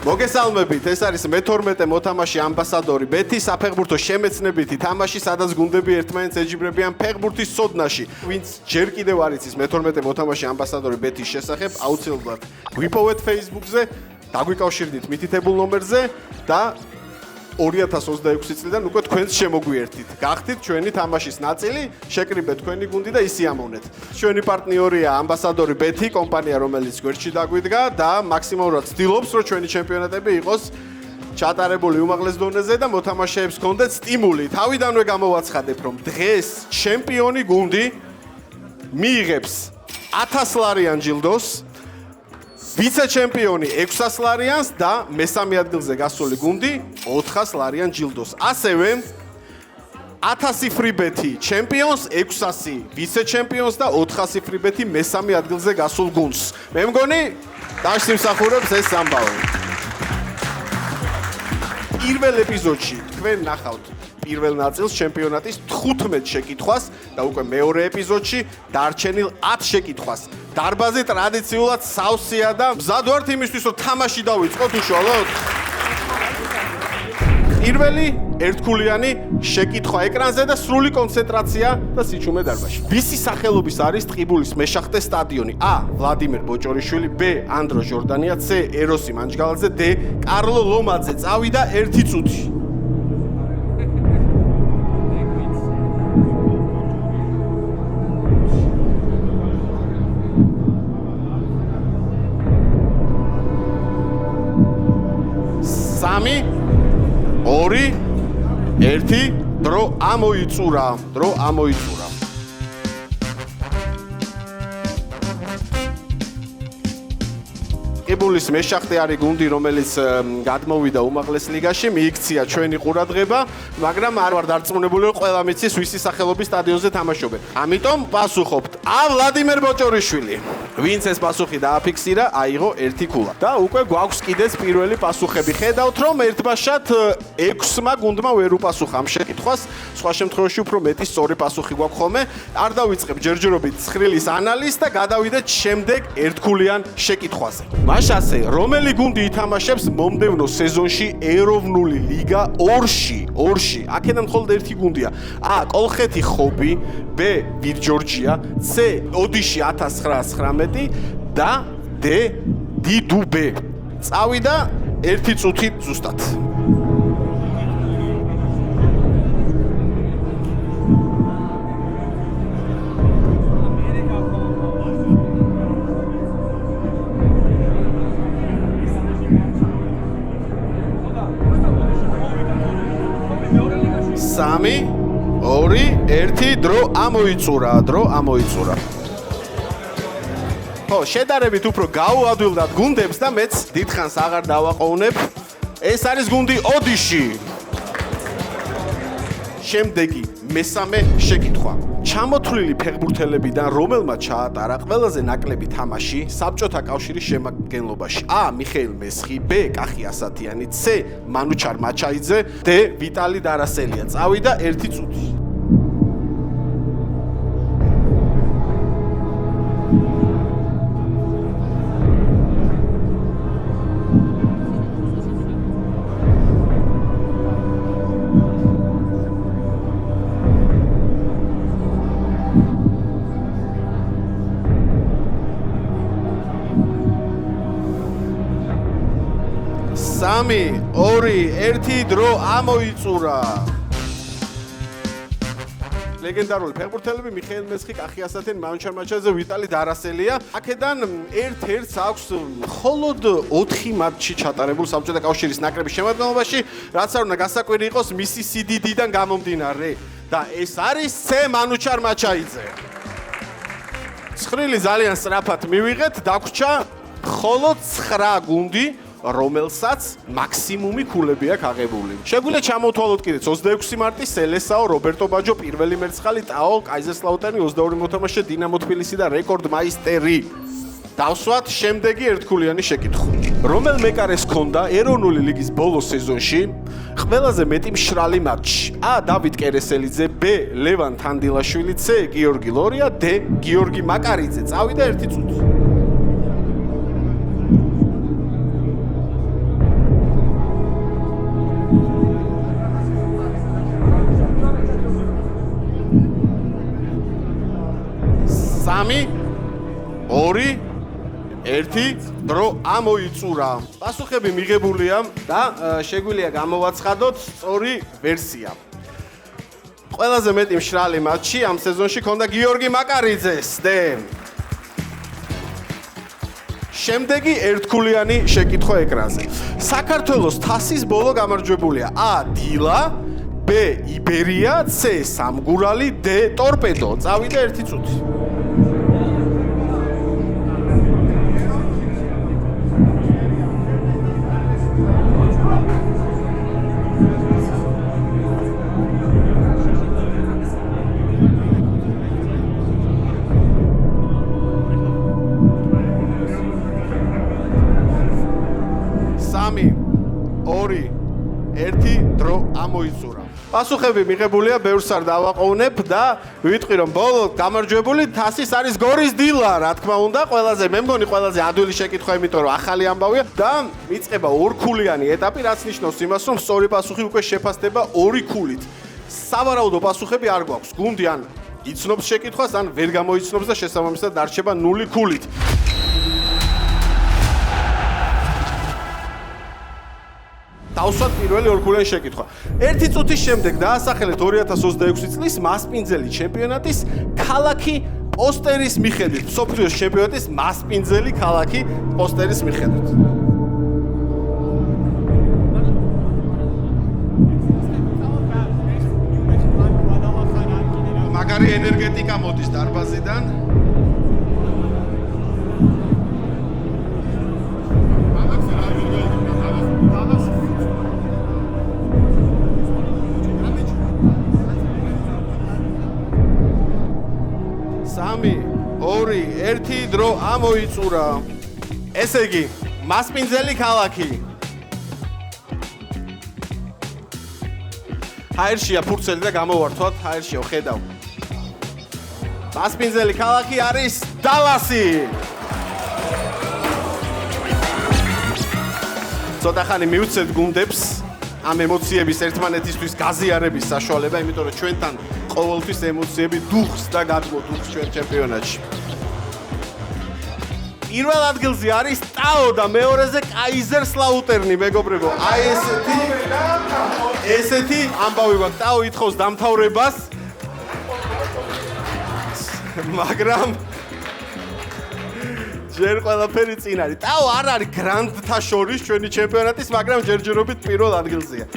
მოგესალმებით, ეს არის მე-12 მოთამაშე ამბასადორი ბეთი, საფეხბურთო შემეცნებითი თამაში, სადაც გუნდები ერთმანეთს ეჯიბრებიან ფეხბურთის სოდნაში. ვინც ჯერ კიდევ არ იცის მე-12 მოთამაშე ამბასადორი ბეთის შესახებ, აუცილებლად გვიპოვეთ Facebook-ზე, დაგვიკავშირდით მითითებულ ნომერზე და 2026 წლიდან უკვე თქვენს შემოგვიერთით. გახდით ჩვენი თამაშის ნაწილი, შეკრიბეთ თქვენი გუნდი და ისიამოვნეთ. ჩვენი პარტნიორია ამბასადორი ბეთი, კომპანია, რომელიც გვერდში დაგვიდგა და მაქსიმალურად ცდილობს, რომ ჩვენი ჩემპიონატები იყოს ჩატარებული უმაღლეს დონეზე და მოთამაშეებს გქონდეთ სტიმული. თავიდანვე გამოვაცხადებ, რომ დღეს ჩემპიონი გუნდი მიიღებს 1000 ლარიან ჯილდოს, ვიცე-ჩემპიონი 600 ლარიანს და მესამე ადგილზე გასული გუნდი 400 ლარიან ჯილდოს. ასევე 1000 ფრიბეთი ჩემპიონს, 600 ვიცე-ჩემპიონს და 400 ფრიბეთი მესამე ადგილზე გასულ გუნდს. მე მგონი დაშიმსახურებს ეს ამბავი. პირველ ეპიზოდში თქვენ ნახავთ პირველ ნაწილს ჩემპიონატის 15 შეკითხვას და უკვე მეორე ეპიზოდში დარჩენილ 10 შეკითხვას. დარბაზი ტრადიციულად სავსეა და მზად ვართ იმისთვის, რომ თამაში დავიწყოთ უშუალოდ. პირველი ერთგულიანი შეკითხვა ეკრანზე და სრული კონცენტრაცია და სიჩუმე დარბაზში. ვისი სახელობის არის ტყიბულის მეშახტე სტადიონი? A. ვლადიმერ ბოჭორიშვილი, B. ანდრო ჟორდანია, C. ეროსი მანჯგალაძე, D. კარლო ლომაძე. წავიდა 1 წუთი. სამი, 2, 1, დრო ამოიწურა. ტყიბულის მეშახტე არის გუნდი, რომელიც გადმოვიდა უმაღლეს ლიგაში, მიიქცია ჩვენი ყურადღება, მაგრამ არ ვარ დარწმუნებული, რომ ყველა მიცის ვისი სახელობის სტადიონზე თამაშობენ. ამიტომ პასუხობთ A. ვლადიმერ ბოჭორიშვილი. ვინც ეს პასუხი დააფიქსირა, აიღო 1 ქულა. და უკვე გვაქვს კიდეც პირველი პასუხები. ხედავთ, რომ ერთბაშად 6-მა გუნდმა ვერ უპასუხა ამ შეკითხვას. სხვა შემთხვევაში უფრო მეტი სწორი პასუხი გვაქვს ხოლმე. არ დავიწყებ ჯერჯერობით ცხრილის ანალიზს და გადავიდეთ შემდეგ ერთგულიან შეკითხვაზე. მაშასე, რომელი გუნდი ითამაშებს მომდევნო სეზონში ეროვნული ლიგა 2-ში? აქედან მხოლოდ ერთი გუნდია. A. კოლხეთი ხობი, B. ვირჯორჯია, C. ოდიში 1919 და D. დიდუბე. წავიდა 1 წუთი ზუსტად. სამი, 2, 1, დრო ამოიწურა. ხო, შედარებით უფრო გაუადვილდათ გუნდებს და მეც დიდხანს აღარ დავაყოვნებ. ეს არის გუნდი ოდიში. შემდეგი მესამე შეკითხვა. ჩამოთვლილი ფეხბურთელებიდან რომელმა ჩაატარა ყველაზე ნაკლები თამაში საბჭოთა კავშირის შემადგენლობაში? A. მიხეილ მესხი, B. კახი ასათიანი, C. მანუჩარ მაჩაიძე, D. ვიტალი დარასელია. წავიდა 1 წუთი. სამი, 2, 1, დრო ამოიწურა. ლეგენდარული ფეხბურთელები მიხეილ მესხი, კახი ასათიანი, მანუჩარ მაჩაიძე, ვიტალი დარასელია. აქედან ერთ-ერთს აქვს მხოლოდ 4 მატჩი ჩატარებულ საბჭოთა კავშირის ნაკრების შემადგენლობაში, რაც არ უნდა გასაკვირი იყოს მისი სიდიდიდან გამომდინარე. და ეს არის C. მანუჩარ მაჩაიძე. ცხრილი ძალიან სწრაფად მივიღეთ, დაგვრჩა მხოლოდ 9 გუნდი, რომელსაც მაქსიმუმი ქულები აქვს აღებული. შეგვიძლია ჩამოვთვალოთ კიდეც 26 მარტი, სელესაო, რობერტო ბაჯო, პირველი მერცხალი, ტაო, კაიზერსლაუტერნი, 22 მოთამაშე, დინამო თბილისი და რეკორდ მაისტერი. დავსვათ შემდეგი ერთგულიანი შეკითხვა. რომელ მეკარეს ჰქონდა ეროვნული ლიგის ბოლო სეზონში ყველაზე მეტი მშრალი მატჩი? A. დავით კერესელიძე, B. ლევან თანდილაშვილი, C. გიორგი ლორია, D. გიორგი მაკარიძე. წავიდა 1 წუთი. 2 1 დრო ამოიწურა. პასუხები მიღებულია და შეგვიძლია გამოვაცხადოთ სწორი ვერსია. ყველაზე მეტი მშრალი მატჩი ამ სეზონში ქონდა გიორგი მაკარიძეს. შემდეგი ერთგულიანი შეკითხვა ეკრანზე. საქართველოს თასის ბოლო გამარჯვებულია: A. დილა, B. იბერია, C. სამგურალი, D. ტორპედო. წავიდა 1 წუთი. ამოიწურა. პასუხები მიღებულია, ბევრს არ დავაყოვნებ და ვიტყვი რომ ბოლო გამარჯვებული თასის არის გორის დილა, რა თქმა უნდა, ყველაზე მე მგონი ყველაზე ადვილი შეკითხვა, იმიტომ რომ ახალი ამბავია და იწყება ორქულიანი ეტაპი, რაც ნიშნავს იმას, რომ სწორი პასუხი უკვე შეფასდება 2 ქულით. სავარაუდო პასუხები არ გვაქვს. გუნდი ან იცნობს შეკითხვას, ან ვერ გამოიცნობს და შესაბამისად დარჩება 0 ქულით. დავსვათ პირველი ორქულიანი შეკითხვა. 1 წუთის შემდეგ დაასახელეთ 2026 წლის მასპინძელი ჩემპიონატის ქალაქი პოსტერის მიხედვით. მსოფლიოს ჩემპიონატის მასპინძელი ქალაქი პოსტერის მიხედვით. მაგარი ენერგეტიკა მოდის დარბაზიდან. სამი, 2, 1 დრო ამოიწურა. ესე იგი, მასპინძელი ქალაქი. ჰაერშია ფურცელი და გამოვართვათ, ჰაერშია ხედავ. მასპინძელი ქალაქი არის დალასი. ცოტა ხანი მივცეთ გუნდებს ამ ემოციების ერთმანეთისთვის გაზიარების საშუალება, იმიტომ რომ ჩვენთან ყოველთვის ემოციები დუხს და გადმოდუხს ჩვენ ჩემპიონატში. პირველ ადგილზე არის ტაო და მეორეზე კაიზერსლაუტერნი, მეგობრებო. აი ესეთი ამბავი გვაქვს. ტაო ითხოვს დამთავრებას. მაგრამ ჯერ ყველაფერი წინ არის. ტაო არ არის გრანდთა შორის ჩვენი ჩემპიონატის, მაგრამ ჯერჯერობით პირველ ადგილზეა.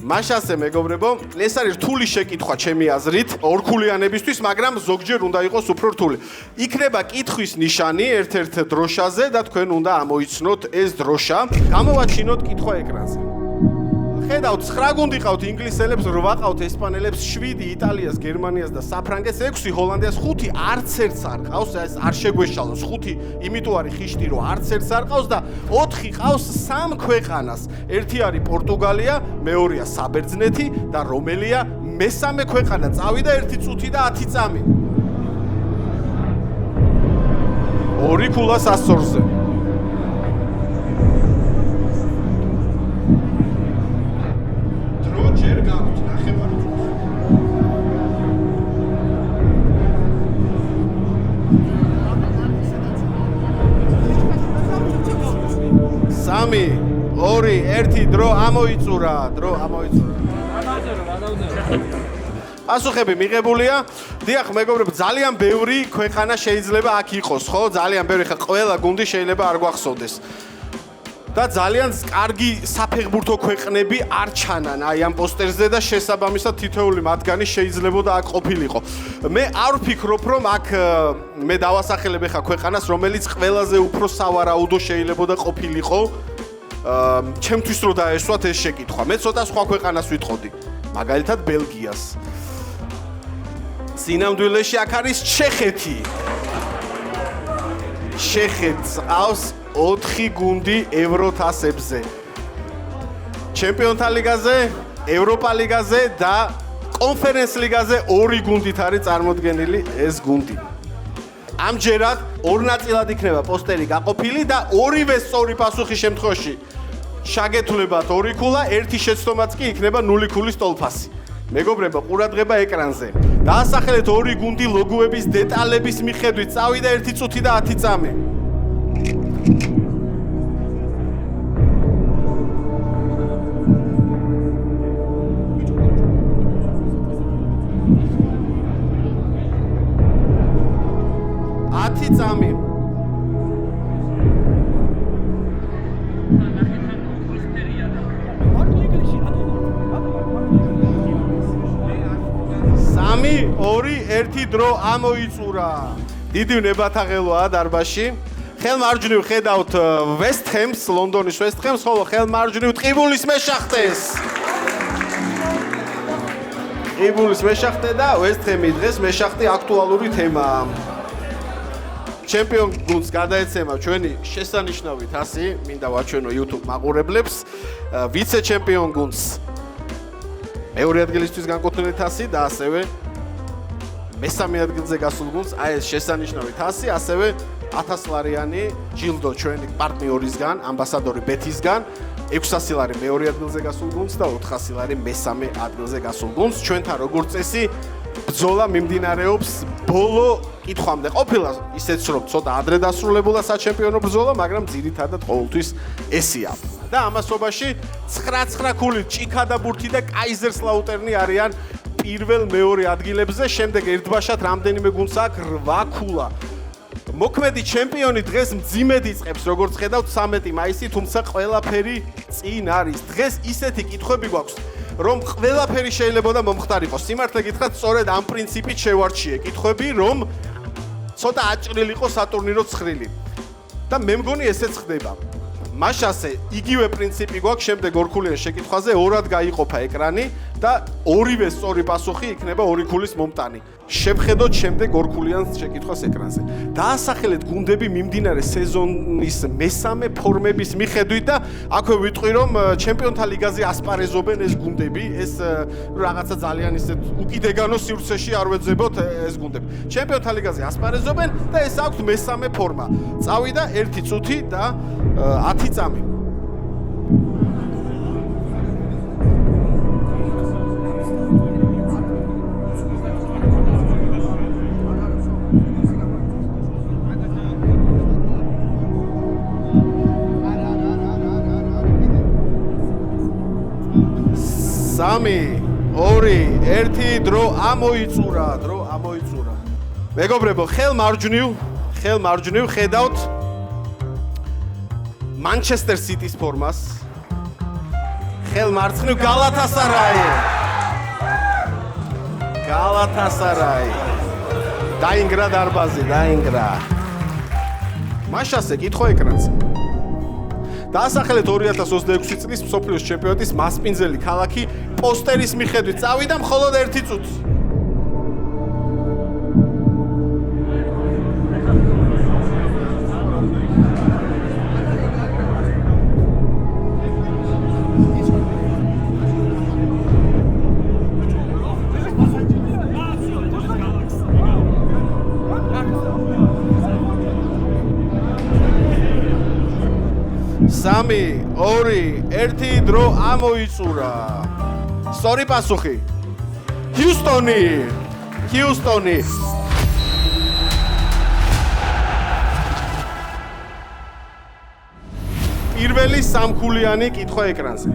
მაშასე მეგობრებო, ეს არის რთული შეკითხვა ჩემი აზრით, ორქულიანებისთვის, მაგრამ ზოგჯერ უნდა იყოს უფრო რთული. იქნება კითხვის ნიშანი ერთ-ერთ დროშაზე და თქვენ უნდა ამოიცნოთ ეს დროშა. გამოვაჩინოთ კითხვა ეკრანზე. ხედავთ 9 გუნდი ყავთ ინგლისელებს, 8 ყავთ ესპანელებს, 7 იტალიას, გერმანიას და საფრანგეთს, 6 ჰოლანდიას, 5 არც ერთს არ ყავს, ეს არ შეგვეშალოს. 5 იმიტომ არის ხიშტი, რომ არც ერთს არ ყავს და 4 ყავს 3 ქვეყანას. ერთი არის პორტუგალია, მეორეა საბერძნეთი და რომელია მესამე ქვეყანა. წავიდა 1 წუთი და 10 წამი. 2 ქულა სასწორზე. ჯერ გაქვთ ნახევარი. სამი, 2, 1 დრო ამოიწურა. პასუხები მიღებულია. დიახ, მეგობრებო, ძალიან ბევრი ქვეყანა შეიძლება აქ იყოს, ხო? ძალიან ბევრი, ხა ყველა გუნდი შეიძლება არ გვახსოვდეს. და ძალიან კარგი საფეხბურთო ქვეყნები არ ჩანან აი ამ პოსტერზე და შესაბამისად თითოეული მათგანი შეიძლებოდა აქ ყოფილიყო. მე არ ვფიქრობ, რომ აქ მე დავასახელებ ახლა ქვეყანას, რომელიც ყველაზე უფრო სავარაუდო შეიძლებოდა ყოფილიყო. ჩემთვის რო დაესვათ ეს შეკითხვა. მე ცოტა სხვა ქვეყანას ვიტყოდი. მაგალითად ბელგიას. სინამდვილეში აქ არის ჩეხეთი. ჩეხეთს ყავს 4 გუნდი ევროთასებზე. ჩემპიონთა ლიგაზე, ევროპა ლიგაზე და კონფერენს ლიგაზე 2 გუნდით არის წარმოდგენილი ეს გუნდი. ამჯერად 2 ნაწილად იქნება პოსტერი გაყოფილი და ორივე სწორი პასუხის შემთხვევაში შეგეთვლებათ 2 ქულა, ერთი შეცდომაც კი იქნება 0 ქულის ტოლფასი. მეგობრებო, ყურადღება ეკრანზე. დაასახელეთ ორი გუნდი ლოგოების დეტალების მიხედვით. წავიდა 1 წუთი და 10 წამი. წამი. სამი, 2, 1 დრო ამოიწურა. დიდი ნებათაღელოა დარბაზში. ხელმარჯვნივ ხედავთ West Ham's, ლონდონის West Ham's, ხოლო ხელმარჯვნივ ტყიბულის მეშახტეს. ტყიბულის მეშახტე და West Ham-ი დღეს მეშახტე აქტუალური თემაა. ჩემპიონ გუნდს გადაეცემა ჩვენი შესანიშნავი თასი, მინდა ვაჩვენო YouTube მაყურებლებს. ვიცე ჩემპიონ გუნდს მეორე ადგილისთვის განკუთვნილი თასი და ასევე მესამე ადგილზე გასულ გუნდს აი ეს შესანიშნავი თასი, ასევე 1000 ლარიანი ჯილდო ჩვენი პარტნიორისგან, ამბასადორი ბეთისგან, 600 ლარი მეორე ადგილზე გასულ გუნდს და 400 ლარი მესამე ადგილზე გასულ გუნდს. ჩვენთან როგორც წესი ბრძოლა მიმდინარეობს ბოლო კითხვამდე. ყოფილა ისეც რომ ცოტა ადრე დასრულებულა საჩემპიონო ბრძოლა, მაგრამ ძირითადად ყოველთვის ესია. და ამასობაში 9 ქულით ჭიქა და ბურთი და კაიზერსლაუტერნი არიან პირველ-მეორე ადგილებზე. შემდეგ ერთბაშად რამდენიმე გუნდს აქვს 8 ქულა. მოქმედი ჩემპიონი დღეს მძიმედ იწყებს, როგორც ხედავთ 13 მაისი, თუმცა ყველაფერი წინ არის. დღეს ისეთი კითხვები გვაქვს, რომ ყველაფერი შეიძლება და მომხდარიყოს. სიმართლე გითხრათ, სწორედ ამ პრინციპით შევარჩიე კითხვები, რომ ცოტა აჭრილი იყოს სატურნირო ცხრილი. და მე მგონი ესეც ხდება. მაშასე იგივე პრინციპი გვაქვს შემდეგ ორქულიან შეკითხვაზე, ორად გაიყოფა ეკრანი და ორივე სწორი პასუხი იქნება 2 ქულის მომტანი. შევხედოთ შემდეგ ორქულიან შეკითხვას ეკრანზე. დაასახელეთ გუნდები მიმდინარე სეზონის მესამე ფორმების მიხედვით და აქვე ვიტყვი რომ ჩემპიონთა ლიგაზე ასპარეზობენ ეს გუნდები, ეს რაღაცა ძალიან ისეთ უკიდეგანო სივრცეში არ ვეძებოთ ეს გუნდები. ჩემპიონთა ლიგაზე ასპარეზობენ და ეს აქვს მესამე ფორმა. წავიდა 1 წუთი და 10 წამი. სამი, 2, 1 დრო ამოიწურა. მეგობრებო, ხელმარჯვნივ ხედავთ Manchester City-ს ფორმას. ხელმარცხნივ Galatasaray. დაინგრა დარბაზი, დაინგრა. მაშასე კითხვა ეკრანზე. დაასახელეთ 2026 წლის მსოფლიოს ჩემპიონატის მასპინძელი ქალაქი პოსტერის მიხედვით. წავიდა მხოლოდ 1 წუთი. სამი, 2, 1 დრო ამოიწურა. სწორი პასუხი. ჰიუსტონი. პირველი სამქულიანი კითხვა ეკრანზე.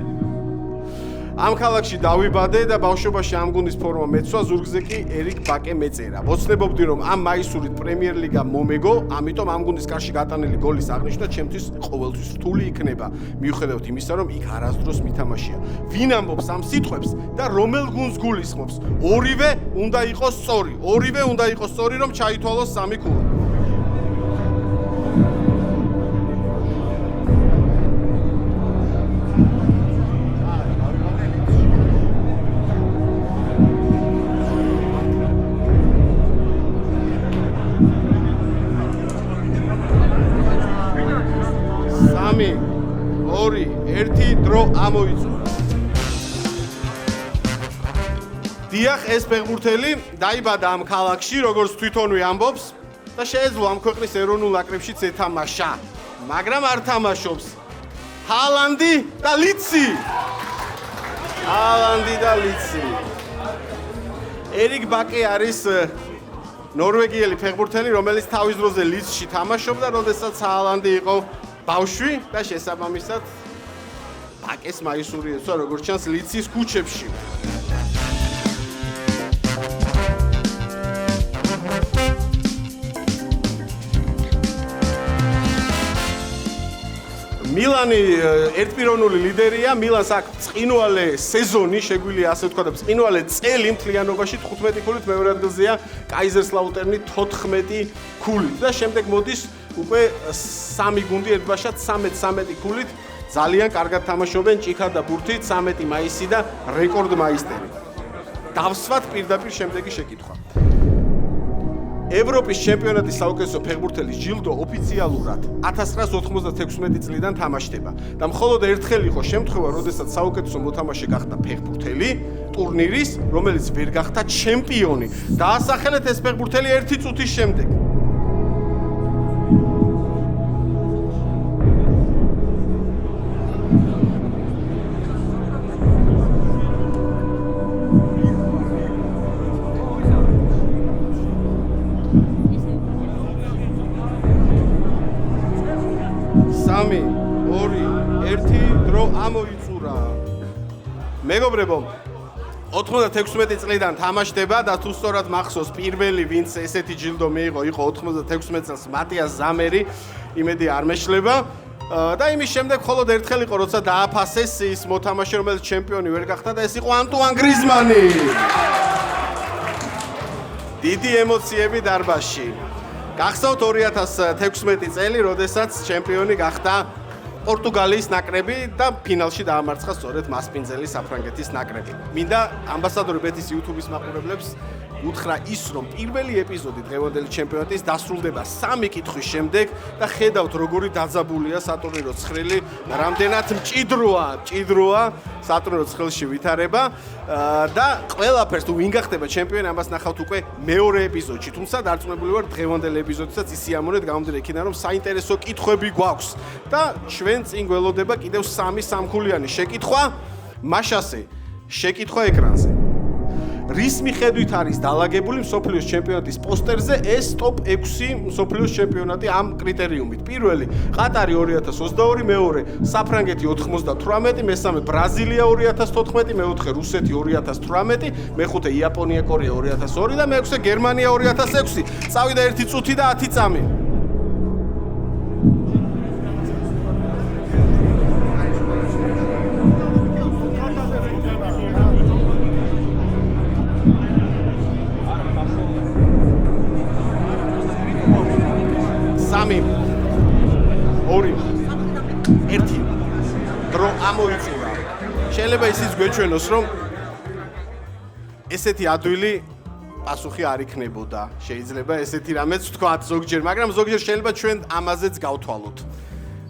ამ ქალაქში დავიბადე და ბავშვობაში ამ გუნდის ფორმა მეცვა, ზურგზე კი ერიკ ბაკე მეწერა. ვოცნებობდი რომ ამ მაისურით პრემიერ ლიგა მომეგო, ამიტომ ამ გუნდის კარში გატანილი გოლის აღნიშვნა ჩემთვის ყოველთვის რთული იქნება, მიუხედავად იმისა, რომ იქ არასდროს მითამაშია. ვინ ამბობს ამ სიტყვებს და რომელ გუნდს გულისხმობს? ორივე უნდა იყოს სწორი, რომ ჩაითვალოს 3 ქულა. სამი, 2, 1 დრო ამოიწურა. დიახ, ეს ფეხბურთელი დაიბადა ამ ქალაქში, როგორც თვითონვე ამბობს და შეეძლო ამ ქვეყნის ეროვნულ ნაკრებშიც ეთამაშა, მაგრამ არ თამაშობს. ჰალანდი და ლიცი. ალანდი და ლიცი. ერიკ ბაკი არის ნორვეგიელი ფეხბურთელი, რომელიც თავის დროზე ლიცში თამაშობდა, როდესაც ალანდი იყო ბავშვი და შესაბამისად ბაკეს მაისური ეცვა როგორც ჩანს ლიცის ქუჩებში. მილანი ერთპიროვნული ლიდერია, მილანს აქვს წინვალე სეზონი, შეგვიძლია ასე ვთქვა და წინვალე წელი მთლიანობაში 15 ქულით, მეორე ადგილზეა კაიზერსლაუტერნი 14 ქულით და შემდეგ მოდის უკვე 3 გუნდი ერთბაშად 13 ქულით. ძალიან კარგად თამაშობენ ჭიქა და ბურთი 13 მაისი და რეკორდ მაისტერი. დავსვათ პირდაპირ შემდეგი შეკითხვა. ევროპის ჩემპიონატის საუკეთესო ფეხბურთელის ჯილდო ოფიციალურად 1996 წლიდან თამაშდება და მხოლოდ ერთხელ იყო შემთხვევა, როდესაც საუკეთესო მოთამაშე გახდა ფეხბურთელი ტურნირის, რომელიც ვერ გახდა ჩემპიონი. დაასახელეთ ეს ფეხბურთელი 1 წუთის შემდეგ. მეგობრებო 96 წლიდან თამაშდება და თუ სწორად მახსოვს პირველი ვინც ესეთი ჯილდო მიიღო იყო 96 წელს მატიას ზამერი იმედი არ მეშლება და იმის შემდეგ მხოლოდ ერთხელ იყო როცა დააფასეს ის მოთამაშე რომელიც ჩემპიონი ვერ გახდა და ეს იყო ანტუან გრიზმანი დიდი ემოციები დარბაზში გახსოვთ 2016 წელი როდესაც ჩემპიონი გახდა პორტუგალიის ნაკრები და ფინალში დაამარცხა სწორედ მასპინძელი საფრანგეთის ნაკრები. მინდა ამბასადორი ბეთის YouTube-ის მაყურებლებს უთხრა ის, რომ პირველი ეპიზოდი დღევანდელი ჩემპიონატის დასრულდება 3 კითხვის შემდეგ და ხედავთ როგორი დაძაბულია სატურნირო ცხრილი, რამდენად მჭიდროა სატურნირო ცხრილში ვითარება და ყველაფერს თუ ვინ გახდება ჩემპიონი ამას ნახავთ უკვე მეორე ეპიზოდში. თუმცა დარწმუნებული ვარ დღევანდელი ეპიზოდისაც ისი ამონეთ გამომდინარე იქიდან რომ საინტერესო კითხვები გვაქვს და ჩვენ წინ გველოდება კიდევ 3 სამქულიანი შეკითხვა მაშასე შეკითხვა ეკრანზე რის მიხედვით არის დალაგებული მსოფლიოს ჩემპიონატის პოსტერზე ეს ტოპ 6 მსოფლიოს ჩემპიონატი ამ კრიტერიუმით. პირველი ყატარი 2022, მეორე საფრანგეთი 98, მესამე ბრაზილია 2014, მეოთხე რუსეთი 2018, მეხუთე იაპონია კორეა 2002 და მეექვსე გერმანია 2006. წავიდა 1 წუთი და 10 წამი. ამოიწურა. შეიძლება ისიც გვეჩვენოს, რომ ესეთი ადვილი პასუხი არ იქნებოდა. შეიძლება ესეთი რამეც ვთქვათ ზოგჯერ, მაგრამ ზოგჯერ შეიძლება ჩვენ ამაზეც გავთვალოთ.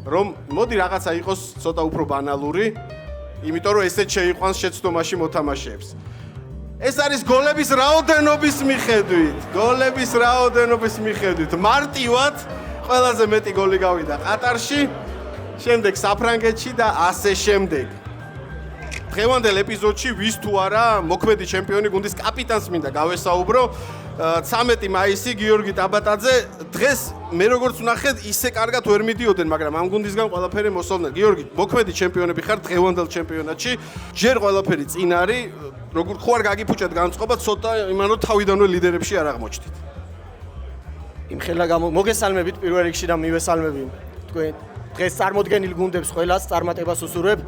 რომ მოდი რაღაცა იყოს ცოტა უფრო ბანალური, იმიტომ რომ ესეც შეიყვანს შეცდომაში მოთამაშეებს. ეს არის გოლების რაოდენობის მიხედვით. მარტივად ყველაზე მეტი გოლი გავიდა ყატარში. შემდეგ საფრანგეთში და ასე შემდეგ. დღევანდელ ეპიზოდში ვის თუ არა მოქმედი ჩემპიონი გუნდის კაპიტანს მინდა გავესაუბრო. 13 მაისი გიორგი ტაბატაძე დღეს მე როგორც ვნახეთ ისე კარგად ვერ მიდიოდნენ, მაგრამ ამ გუნდისგან ყველაფერი მოსწონდა. გიორგი, მოქმედი ჩემპიონები ხარ დღევანდელ ჩემპიონატში. ჯერ ყველაფერი წინ არის, როგორ ხო არ გაგიფუჭეთ განწყობა, ცოტა იმან რომ თავიდანვე ლიდერებში არ აღმოჩნდით. იმხელა მოგესალმებით პირველ რიგში და მივესალმები თქვენ დღეს წარმოდგენილ გუნდებს ყველას წარმატებას უსურვებ.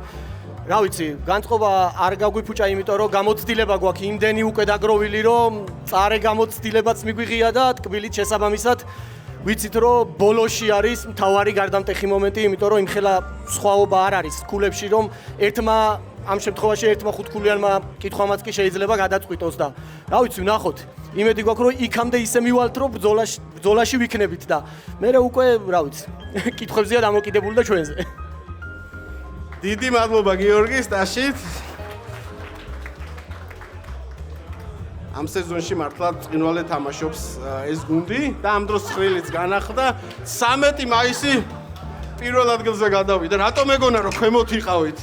რა ვიცი, განწყობა არ გაგვიფუჭა, იმიტომ რომ გამოცდილება გვაქვს იმდენი უკვე დაგროვილი, რომ წარე გამოცდილებაც მიგვიღია და ტკბილით შესაბამისად ვიცით, რომ ბოლოში არის მთავარი გარდამტეხი მომენტი, იმიტომ რომ იმხელა სხვაობა არ არის ქულებში, რომ ამ შემთხვევაში ერთმა ხუთქულიანმა კითხვამაც კი შეიძლება გადაწყვიტოს და რა ვიცი, ვნახოთ. იმედი გვაქვს, რომ იქამდე ისე მივალთ, რომ ბრძოლაში ვიქნებით და მე უკვე, რა ვიცი, კითხვებზეა დამოკიდებული და ჩვენზე. დიდი მადლობა გიორგი სტაშით. ამ სეზონში მართლა წინვალე თამაშობს ეს გუნდი და ამ დროს ცხრილიც განახლდა. 13 მაისი პირველ ადგილზე გადავიდა. რატომ მეგონა რომ ქვემოთ იყავით?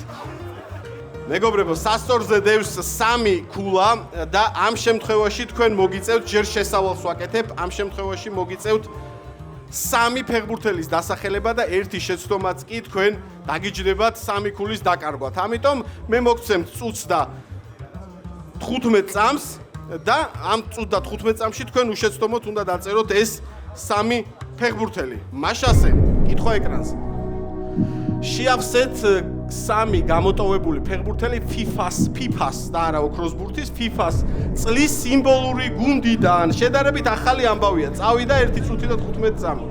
მეგობრებო, სასწორზე დევს 3 ქულა და ამ შემთხვევაში თქვენ მოგიწევთ ჯერ შესავალს ვაკეთებ, ამ შემთხვევაში მოგიწევთ 3 ფეხბურთელის დასახელება და ერთი შეცდომაც კი თქვენ დაგიჯდებათ 3 ქულის დაკარგვათ. ამიტომ მე მოგცემთ წუთს და 15 წამს და ამ წუთ და 15 წამში თქვენ უშეცდომოთ უნდა დაწეროთ ეს 3 ფეხბურთელი. მაშასე, კითხვა ეკრანს. შეავსეთ 3 გამოტოვებული ფეხბურთელი FIFA-ს და არა ოქროს ბურთის FIFA-ს წლის სიმბოლური გუნდიდან. შედარებით ახალი ამბავია. წავიდა 1 წუთი და 15 წამი.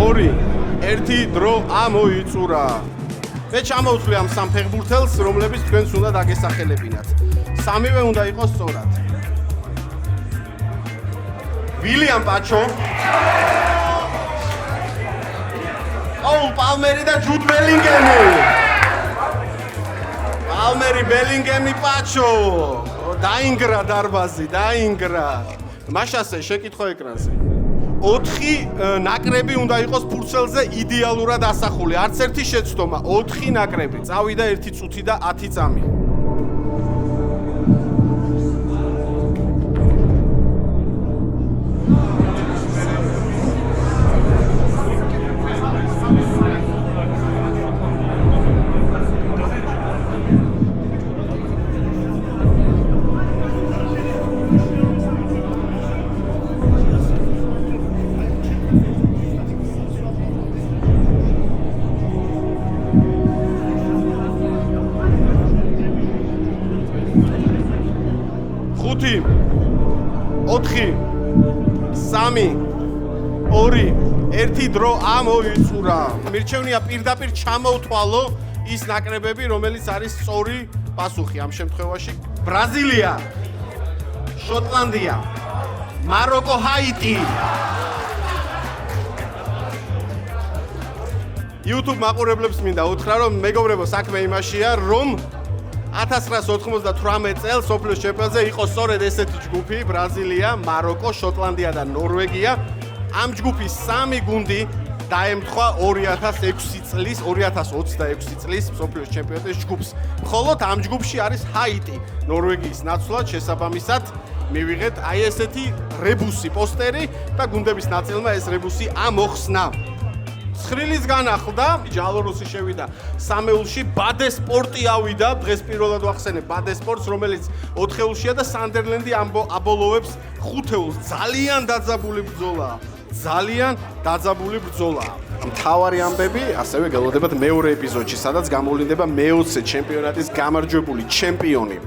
ორი, ერთი დრო ამოიწურა. მე ჩამოვწვი ამ 3 ფეხბურთელს, რომლებიც თქვენს უნდა დაგესახელებინათ. 3-ვე უნდა იყოს სწორად. ვილიამ პაჩო, კოულ პალმერი და ჯუდ ბელინგემი. პალმერი, ბელინგემი, პაჩო. დაინგრა დარბაზი, დაინგრა. მაშასე შეკითხვა ეკრანზე. 4 ნაკრები უნდა იყოს ფურცელზე იდეალურად ასახული. არც ერთი შეცდომა, 4 ნაკრები. წავიდა 1 წუთი და 10 წამი. ხუთი, 4, 3, 2, 1 დრო ამოიწურა. მირჩევნია პირდაპირ ჩამოვთვალო ის ნაკრებები, რომელიც არის სწორი პასუხი ამ შემთხვევაში. ბრაზილია, შოტლანდია, მაროკო, ჰაიტი. YouTube მაყურებლებს მინდა უთხრა, რომ მეგობრებო, საქმე იმაშია, რომ 1998 წელს სოფლიოს ჩემპიონატზე იყო სწორედ ესეთი ჯგუფი: ბრაზილია, მაროკო, შოტლანდია და ნორვეგია. ამ ჯგუფის 3 გუნდი დაემთხვა 2026 წლის სოფლიოს ჩემპიონატის ჯგუფს. მხოლოდ ამ ჯგუფში არის ჰაიტი, ნორვეგიის ნაცვლად. შესაბამისად, მივიღეთ აი ესეთი რებუსი პოსტერი და გუნდების ნაწილმა ეს რებუსი ამოხსნა. ცხრილის განახლდა, ჯალოროსი შევიდა სამეულში, ბადე სპორტი ავიდა, დღეს პირველად ვახსენებ ბადე სპორტს, რომელიც 4-ეულშია და სანდერლენდი აბოლოვებს 5-ეულს. ძალიან დაძაბული ბრძოლაა. ძალიან დაძაბული ბრძოლაა. მთავარი ამბები ასევე გელოდებათ მეორე ეპიზოდში, სადაც გამოვლინდება მე-20 ჩემპიონატის გამარჯვებული ჩემპიონი.